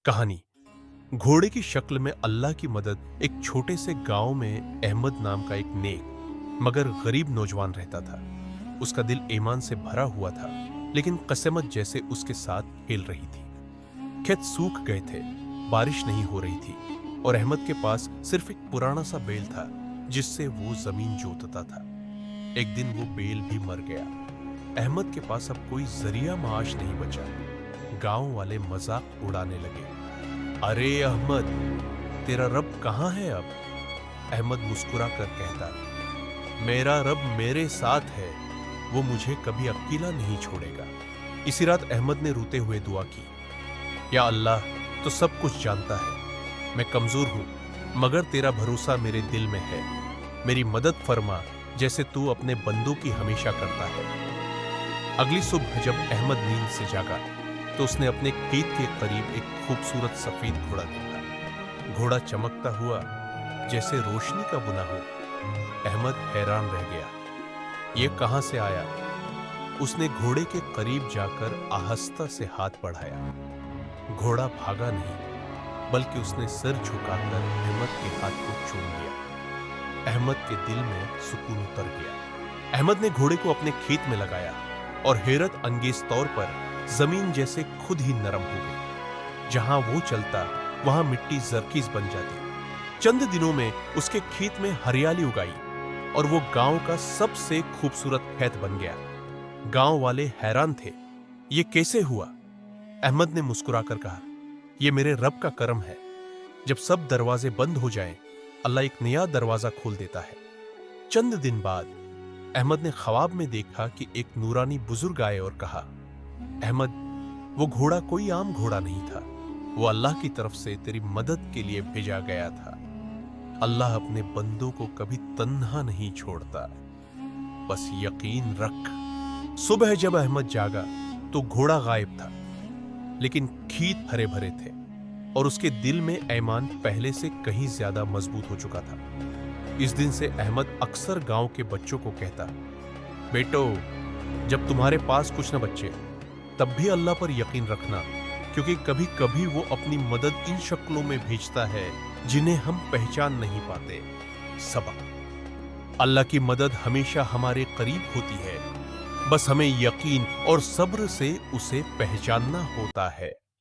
कहानी। घोड़े की शक्ल में अल्लाह की मदद। एक छोटे से गांव में अहमद नाम का एक नेक मगर गरीब नौजवान रहता था। उसका दिल ईमान से भरा हुआ था, लेकिन कस्मत जैसे उसके साथ खेल रही थी। खेत सूख गए थे, बारिश नहीं हो रही थी और अहमद के पास सिर्फ एक पुराना सा बैल था जिससे वो जमीन जोतता था। एक दिन वो बैल भी मर गया। अहमद के पास अब कोई जरिया माश नहीं बचा। गांव वाले मजाक उड़ाने लगे। अरे अहमद, तेरा रब कहाँ है अब? अहमद मुस्कुरा कर कहता, मेरा रब मेरे साथ है, वो मुझे कभी अकेला नहीं छोड़ेगा। इसी रात अहमद ने रोते हुए दुआ की, या अल्लाह, तो सब कुछ जानता है, मैं कमजोर हूं, मगर तेरा भरोसा मेरे दिल में है। मेरी मदद फरमा जैसे तू अपने बंदों की हमेशा करता है। अगली सुबह जब अहमद नींद से जागा तो उसने अपने खेत के करीब एक खूबसूरत सफेद घोड़ा देखा। घोड़ा चमकता हुआ जैसे रोशनी का बुना हो। अहमद हैरान रह गया, ये कहां से आया? उसने घोड़े के करीब जाकर आहिस्ता से हाथ बढ़ाया। घोड़ा भागा नहीं, बल्कि उसने सिर झुकाकर अहमद के हाथ को चूम लिया। अहमद के दिल में सुकून उतर गया। अहमद ने घोड़े को अपने खेत में लगाया और हैरत अंगेज तौर पर जमीन जैसे खुद ही नरम हो गई। जहां वो चलता वहां मिट्टी जरकीज बन जाती। चंद दिनों में उसके खेत में हरियाली उगाई और वो गांव का सबसे खूबसूरत खेत बन गया। गांव वाले हैरान थे, ये कैसे हुआ? अहमद ने मुस्कुराकर कहा, ये मेरे रब का करम है। जब सब दरवाजे बंद हो जाएं, अल्लाह एक नया दरवाजा खोल देता है। चंद दिन बाद अहमद ने ख्वाब में देखा कि एक नूरानी बुजुर्ग आए और कहा, अहमद, वो घोड़ा कोई आम घोड़ा नहीं था, वो अल्लाह की तरफ से तेरी मदद के लिए भेजा गया था। अल्लाह अपने बंदों को कभी तन्हा नहीं छोड़ता, बस यकीन रख। सुबह जब अहमद जागा तो घोड़ा गायब था, लेकिन खेत हरे भरे थे और उसके दिल में ईमान पहले से कहीं ज्यादा मजबूत हो चुका था। इस दिन से अहमद अक्सर गांव के बच्चों को कहता, बेटो, जब तुम्हारे पास कुछ न बचे तब भी अल्लाह पर यकीन रखना, क्योंकि कभी कभी वो अपनी मदद इन शक्लों में भेजता है जिन्हें हम पहचान नहीं पाते। सबक: अल्लाह की मदद हमेशा हमारे करीब होती है, बस हमें यकीन और सब्र से उसे पहचानना होता है।